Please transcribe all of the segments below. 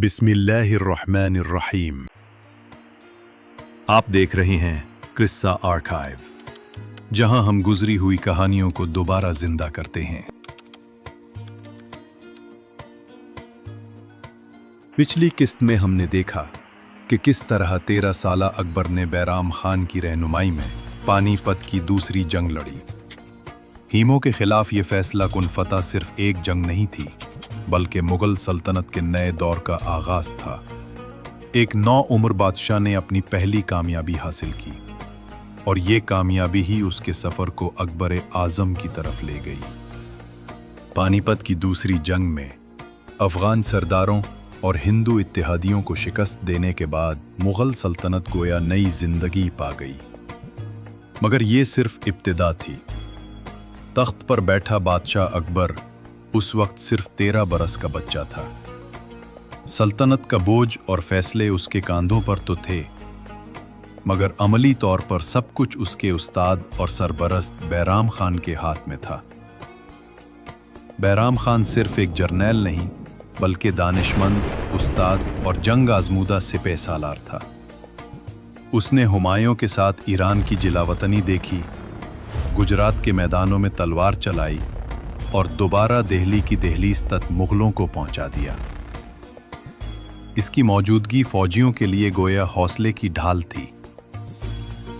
बिस्मिल्लाहिर्रहमानिर्रहीम। आप देख रहे हैं किस्सा आर्काइव, जहां हम गुजरी हुई कहानियों को दोबारा जिंदा करते हैं। पिछली किस्त में हमने देखा कि किस तरह 13 साला अकबर ने बैराम खान की रहनुमाई में पानीपत की दूसरी जंग लड़ी। हीमों के खिलाफ ये फैसला कुन फतह सिर्फ एक जंग नहीं थी, बल्कि मुगल सल्तनत के नए दौर का आगाज था। एक नौउम्र बादशाह ने अपनी पहली कामयाबी हासिल की, और ये कामयाबी ही उसके सफर को अकबर आजम की तरफ ले गई। पानीपत की दूसरी जंग में अफगान सरदारों और हिंदू इत्तेहादियों को शिकस्त देने के बाद मुगल सल्तनत गोया नई जिंदगी पा गई। मगर ये सिर्फ इब्तिदा थी। तख्त पर बैठा बादशाह अकबर उस वक्त सिर्फ 13 बरस का बच्चा था। सल्तनत का बोझ और फैसले उसके कांधों पर तो थे, मगर अमली तौर पर सब कुछ उसके उस्ताद और सरबरस्त बैराम खान के हाथ में था। बैराम खान सिर्फ एक जर्नैल नहीं, बल्कि दानिशमंद, उस्ताद और जंग आजमूदा सिपह सालार था। उसने हुमायूं के साथ ईरान की जिलावतनी देखी, गुजरात के मैदानों में तलवार चलाई और दोबारा दिल्ली की दहलीज तक मुगलों को पहुंचा दिया। इसकी मौजूदगी फौजियों के लिए गोया हौसले की ढाल थी।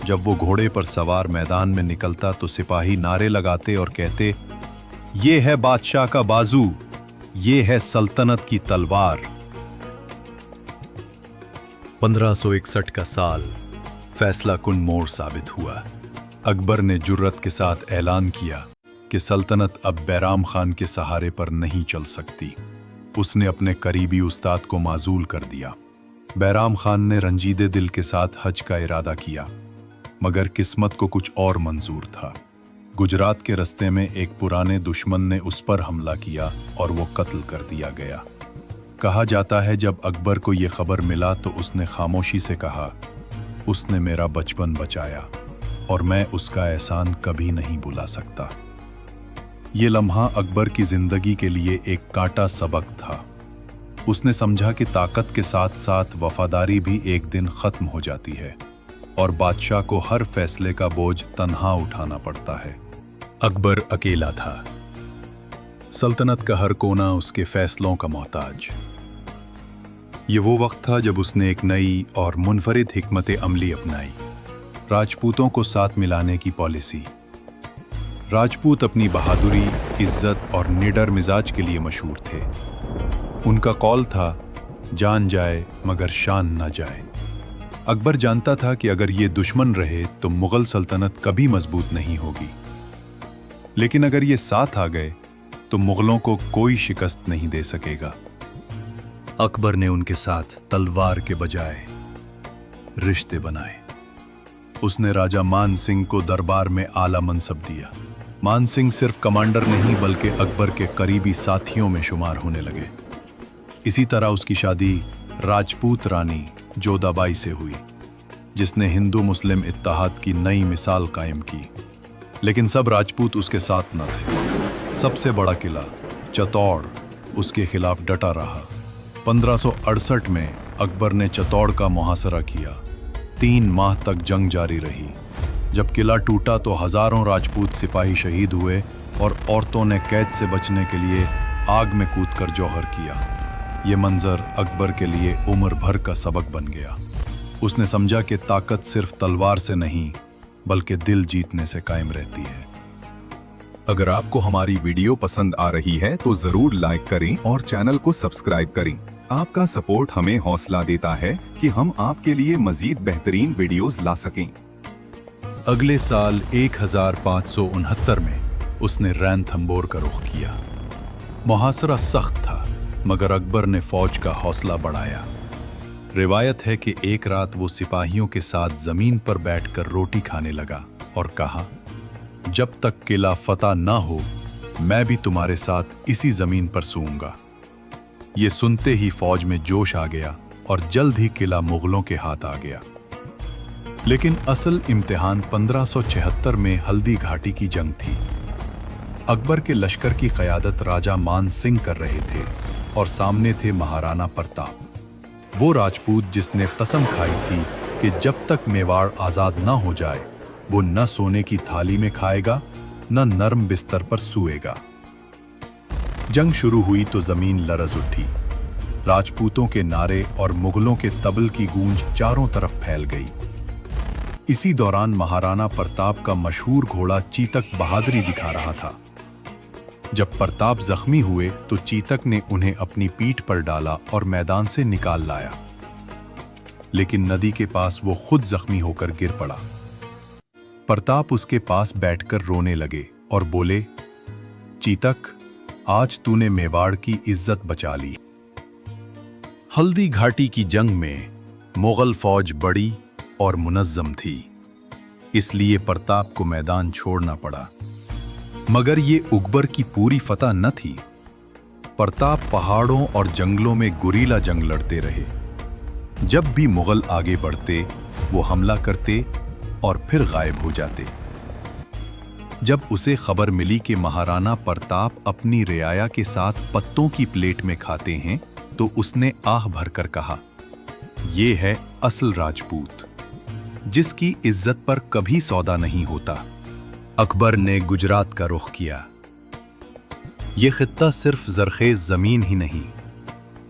जब वो घोड़े पर सवार मैदान में निकलता तो सिपाही नारे लगाते और कहते, ये है बादशाह का बाजू, ये है सल्तनत की तलवार। 1561 का साल फैसला कुन मोड़ साबित हुआ। अकबर ने जुर्रत के साथ ऐलान किया कि सल्तनत अब बैराम खान के सहारे पर नहीं चल सकती। उसने अपने करीबी उस्ताद को माजूल कर दिया। बैराम खान ने रंजीदे दिल के साथ हज का इरादा किया, मगर किस्मत को कुछ और मंजूर था। गुजरात के रास्ते में एक पुराने दुश्मन ने उस पर हमला किया और वो कत्ल कर दिया गया। कहा जाता है जब अकबर को ये खबर मिला तो उसने खामोशी से कहा, उसने मेरा बचपन बचाया और मैं उसका एहसान कभी नहीं भुला सकता। ये लम्हा अकबर की जिंदगी के लिए एक कांटा सबक था। उसने समझा कि ताकत के साथ साथ वफादारी भी एक दिन खत्म हो जाती है और बादशाह को हर फैसले का बोझ तन्हा उठाना पड़ता है। अकबर अकेला था। सल्तनत का हर कोना उसके फैसलों का मोहताज। ये वो वक्त था जब उसने एक नई और मुनफरिद हिकमत अमली अपनाई, राजपूतों को साथ मिलाने की पॉलिसी। राजपूत अपनी बहादुरी, इज्जत और निडर मिजाज के लिए मशहूर थे। उनका कौल था, जान जाए मगर शान न जाए। अकबर जानता था कि अगर ये दुश्मन रहे तो मुगल सल्तनत कभी मजबूत नहीं होगी, लेकिन अगर ये साथ आ गए तो मुगलों को कोई शिकस्त नहीं दे सकेगा। अकबर ने उनके साथ तलवार के बजाय रिश्ते बनाए। उसने राजा मान सिंह को दरबार में आला मनसब दिया। मान सिंह सिर्फ कमांडर नहीं बल्कि अकबर के करीबी साथियों में शुमार होने लगे। इसी तरह उसकी शादी राजपूत रानी जोधाबाई से हुई, जिसने हिंदू मुस्लिम इत्तेहाद की नई मिसाल कायम की। लेकिन सब राजपूत उसके साथ न थे। सबसे बड़ा किला चित्तौड़ उसके खिलाफ डटा रहा। 1568 में अकबर ने चित्तौड़ का मुहासरा किया। 3 माह तक जंग जारी रही। जब किला टूटा तो हजारों राजपूत सिपाही शहीद हुए और औरतों ने कैद से बचने के लिए आग में कूदकर जौहर किया। ये मंजर अकबर के लिए उम्र भर का सबक बन गया। उसने समझा कि ताकत सिर्फ तलवार से नहीं बल्कि दिल जीतने से कायम रहती है। अगर आपको हमारी वीडियो पसंद आ रही है तो जरूर लाइक करें और चैनल को सब्सक्राइब करें। आपका सपोर्ट हमें हौसला देता है कि हम आपके लिए मजीद बेहतरीन वीडियोस ला सकें। अगले साल 1569 में उसने रैनथंबोर का रुख किया। मुहासरा सख्त था, मगर अकबर ने फौज का हौसला बढ़ाया। रिवायत है कि एक रात वो सिपाहियों के साथ जमीन पर बैठकर रोटी खाने लगा और कहा, जब तक किला फतह ना हो मैं भी तुम्हारे साथ इसी जमीन पर सोऊंगा। ये सुनते ही फौज में जोश आ गया और जल्द ही किला मुगलों के हाथ आ गया। लेकिन असल इम्तिहान 1576 में हल्दी घाटी की जंग थी। अकबर के लश्कर की क़यादत राजा मान सिंह कर रहे थे और सामने थे महाराणा प्रताप। वो राजपूत जिसने कसम खाई थी कि जब तक मेवाड़ आजाद ना हो जाए वो न सोने की थाली में खाएगा न नर्म बिस्तर पर सूएगा। जंग शुरू हुई तो जमीन लरज उठी। राजपूतों के नारे और मुगलों के तबल की गूंज चारों तरफ फैल गई। इसी दौरान महाराणा प्रताप का मशहूर घोड़ा चीतक बहादुरी दिखा रहा था। जब प्रताप जख्मी हुए तो चीतक ने उन्हें अपनी पीठ पर डाला और मैदान से निकाल लाया, लेकिन नदी के पास वो खुद जख्मी होकर गिर पड़ा। प्रताप उसके पास बैठकर रोने लगे और बोले, चीतक, आज तूने मेवाड़ की इज्जत बचा ली। हल्दी घाटी की जंग में मुगल फौज बड़ी और मुनज्जम थी, इसलिए प्रताप को मैदान छोड़ना पड़ा। मगर ये अकबर की पूरी फतह न थी। प्रताप पहाड़ों और जंगलों में गुरीला जंग लड़ते रहे। जब भी मुगल आगे बढ़ते वो हमला करते और फिर गायब हो जाते। जब उसे खबर मिली कि महाराणा प्रताप अपनी रियाया के साथ पत्तों की प्लेट में खाते हैं तो उसने आह भरकर कहा, ये है असल राजपूत, जिसकी इज्जत पर कभी सौदा नहीं होता। अकबर ने गुजरात का रुख किया। यह खित्ता सिर्फ जरखेज जमीन ही नहीं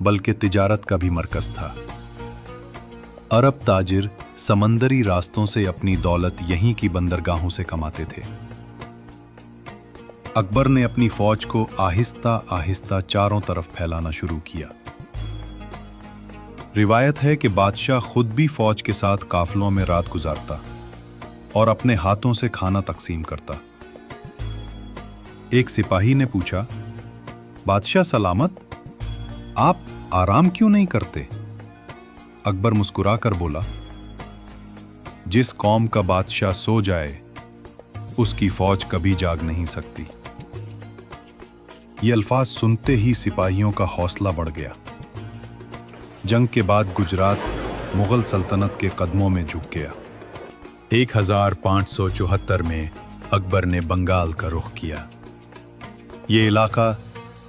बल्कि तिजारत का भी मरकज था। अरब ताजिर समंदरी रास्तों से अपनी दौलत यहीं की बंदरगाहों से कमाते थे। अकबर ने अपनी फौज को आहिस्ता आहिस्ता चारों तरफ फैलाना शुरू किया। रिवायत है कि बादशाह खुद भी फौज के साथ काफिलों में रात गुजारता और अपने हाथों से खाना तकसीम करता। एक सिपाही ने पूछा, बादशाह सलामत, आप आराम क्यों नहीं करते? अकबर मुस्कुराकर बोला, जिस कौम का बादशाह सो जाए उसकी फौज कभी जाग नहीं सकती। ये अल्फाज सुनते ही सिपाहियों का हौसला बढ़ गया। जंग के बाद गुजरात मुगल सल्तनत के कदमों में झुक गया। 1574 में अकबर ने बंगाल का रुख किया। ये इलाका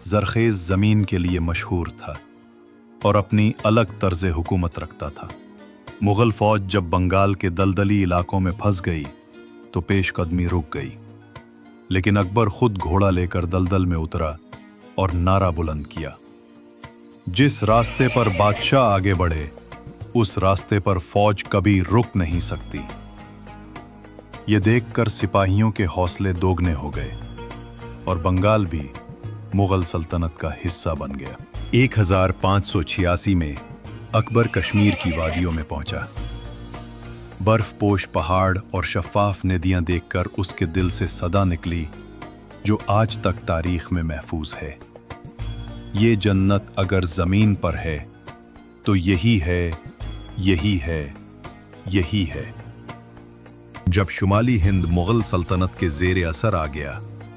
जरखेज जमीन के लिए मशहूर था और अपनी अलग तर्ज हुकूमत रखता था। मुगल फौज जब बंगाल के दलदली इलाकों में फंस गई तो पेशकदमी रुक गई, लेकिन अकबर खुद घोड़ा लेकर दलदल में उतरा और नारा बुलंद किया, जिस रास्ते पर बादशाह आगे बढ़े उस रास्ते पर फौज कभी रुक नहीं सकती। ये देखकर सिपाहियों के हौसले दोगुने हो गए और बंगाल भी मुगल सल्तनत का हिस्सा बन गया। 1586 में अकबर कश्मीर की वादियों में पहुंचा। बर्फपोश पहाड़ और शफाफ नदियां देखकर उसके दिल से सदा निकली जो आज तक तारीख में महफूज है, ये जन्नत अगर जमीन पर है तो यही है, यही है, यही है। जब शुमाली हिंद मुगल सल्तनत के ज़ेर असर आ गया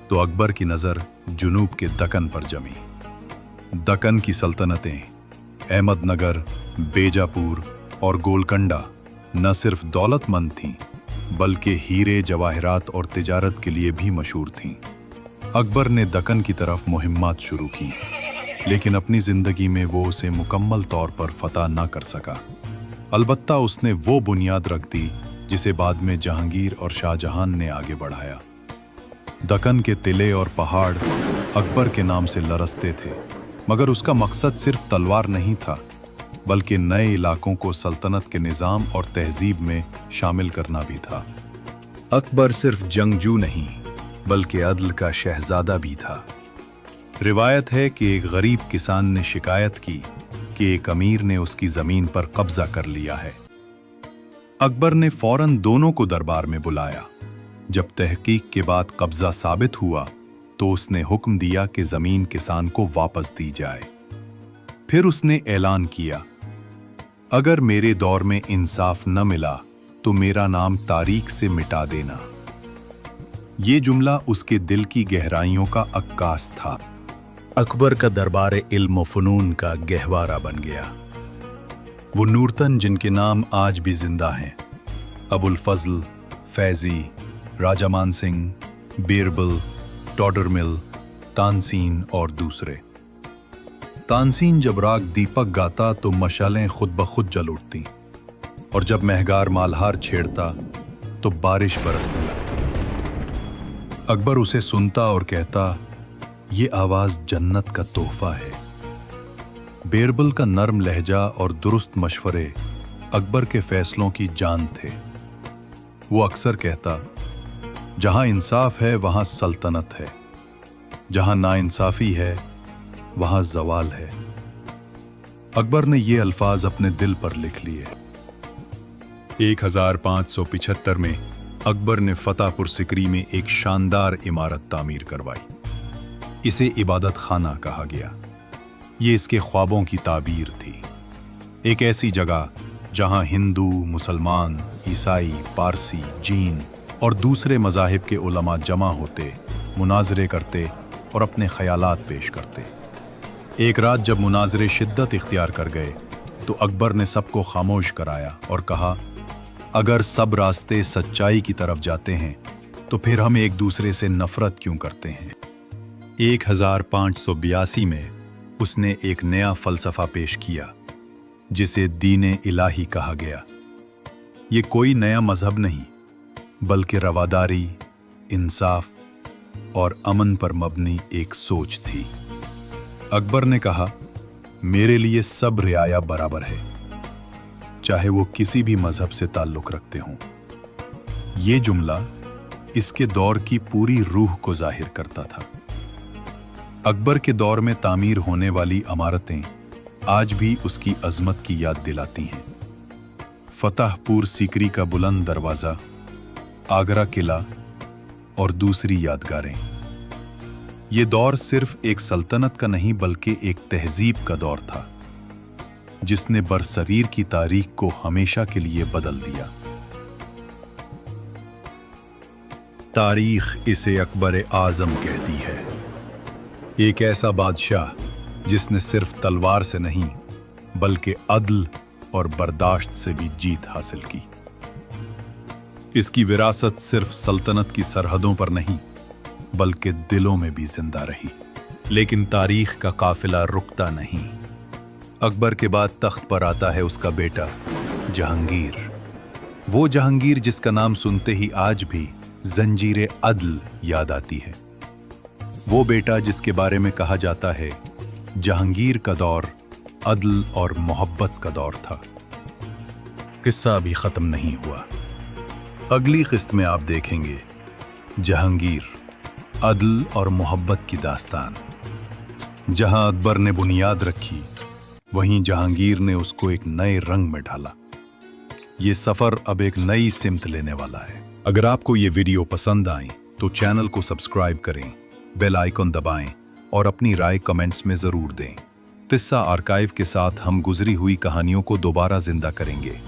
तो अकबर की नज़र जुनूब के दक्कन पर जमी। दक्कन की सल्तनतें अहमदनगर, बेजापुर और गोलकंडा न सिर्फ दौलतमंद थीं बल्कि हीरे जवाहरात और तिजारत के लिए भी मशहूर थीं। अकबर ने दक्कन की तरफ मुहिम्मात शुरू की, लेकिन अपनी ज़िंदगी में वो उसे मुकम्मल तौर पर फतह ना कर सका। अलबत्ता उसने वो बुनियाद रख दी जिसे बाद में जहांगीर और शाहजहां ने आगे बढ़ाया। दक्कन के तिले और पहाड़ अकबर के नाम से लरसते थे, मगर उसका मकसद सिर्फ तलवार नहीं था बल्कि नए इलाकों को सल्तनत के निज़ाम और तहजीब में शामिल करना भी था। अकबर सिर्फ जंगजू नहीं बल्कि अदल का शहजादा भी था। रिवायत है कि एक गरीब किसान ने शिकायत की कि एक अमीर ने उसकी ज़मीन पर कब्जा कर लिया है। अकबर ने फौरन दोनों को दरबार में बुलाया। जब तहकीक के बाद कब्जा साबित हुआ तो उसने हुक्म दिया कि ज़मीन किसान को वापस दी जाए। फिर उसने ऐलान किया, अगर मेरे दौर में इंसाफ न मिला तो मेरा नाम तारीख से मिटा देना। ये जुमला उसके दिल की गहराइयों का अक्कास था। अकबर का दरबार इल्म व फ़नून का गहवारा बन गया। वो नूरतन जिनके नाम आज भी जिंदा हैं, अबुल फजल, फैजी, राजा मान सिंह, बीरबल, टॉडरमिल, तानसीन और दूसरे, तानसीन जब राग दीपक गाता तो मशालें खुद ब खुद जल उठती, और जब महगार मालहार छेड़ता तो बारिश बरसने लगती। अकबर उसे सुनता और कहता, ये आवाज जन्नत का तोहफा है। बीरबल का नरम लहजा और दुरुस्त मशवरे अकबर के फैसलों की जान थे। वो अक्सर कहता, जहां इंसाफ है वहां सल्तनत है, जहां नाइंसाफी है वहां जवाल है। अकबर ने ये अल्फाज अपने दिल पर लिख लिए। 1575 में अकबर ने फतेहपुर सिकरी में एक शानदार इमारत तामीर करवाई। इसे इबादत खाना कहा गया। ये इसके ख्वाबों की ताबीर थी। एक ऐसी जगह जहां हिंदू, मुसलमान, ईसाई, पारसी, जीन और दूसरे मज़ाहिब के उलमा जमा होते, मुनाजरे करते और अपने ख्यालात पेश करते। एक रात जब मुनाजरे शिद्दत इख्तियार कर गए तो अकबर ने सबको खामोश कराया और कहा, अगर सब रास्ते सच्चाई की तरफ जाते हैं तो फिर हम एक दूसरे से नफरत क्यों करते हैं। 1582 में उसने एक नया फलसफा पेश किया जिसे दीन इलाही कहा गया। ये कोई नया मजहब नहीं बल्कि रवादारी, इंसाफ और अमन पर मबनी एक सोच थी। अकबर ने कहा, मेरे लिए सब रियाया बराबर है, चाहे वो किसी भी मजहब से ताल्लुक रखते हों। ये जुमला इसके दौर की पूरी रूह को जाहिर करता था। अकबर के दौर में तामीर होने वाली इमारतें आज भी उसकी अजमत की याद दिलाती हैं। फतेहपुर सीकरी का बुलंद दरवाजा, आगरा किला और दूसरी यादगारें। ये दौर सिर्फ एक सल्तनत का नहीं बल्कि एक तहजीब का दौर था जिसने बरसरीर की तारीख को हमेशा के लिए बदल दिया। तारीख इसे अकबर आजम कहती है, एक ऐसा बादशाह जिसने सिर्फ तलवार से नहीं बल्कि अदल और बर्दाश्त से भी जीत हासिल की। इसकी विरासत सिर्फ सल्तनत की सरहदों पर नहीं बल्कि दिलों में भी जिंदा रही। लेकिन तारीख का काफिला रुकता नहीं। अकबर के बाद तख्त पर आता है उसका बेटा जहांगीर। वो जहांगीर जिसका नाम सुनते ही आज भी जंजीरे अदल याद आती है। वो बेटा जिसके बारे में कहा जाता है जहांगीर का दौर अदल और मोहब्बत का दौर था। किस्सा अभी खत्म नहीं हुआ। अगली किस्त में आप देखेंगे जहांगीर, अदल और मोहब्बत की दास्तान। जहां अकबर ने बुनियाद रखी वहीं जहांगीर ने उसको एक नए रंग में ढाला। ये सफर अब एक नई सिमत लेने वाला है। अगर आपको ये वीडियो पसंद आए तो चैनल को सब्सक्राइब करें, बेल आइकन दबाएं और अपनी राय कमेंट्स में जरूर दें। किस्सा आर्काइव के साथ हम गुजरी हुई कहानियों को दोबारा जिंदा करेंगे।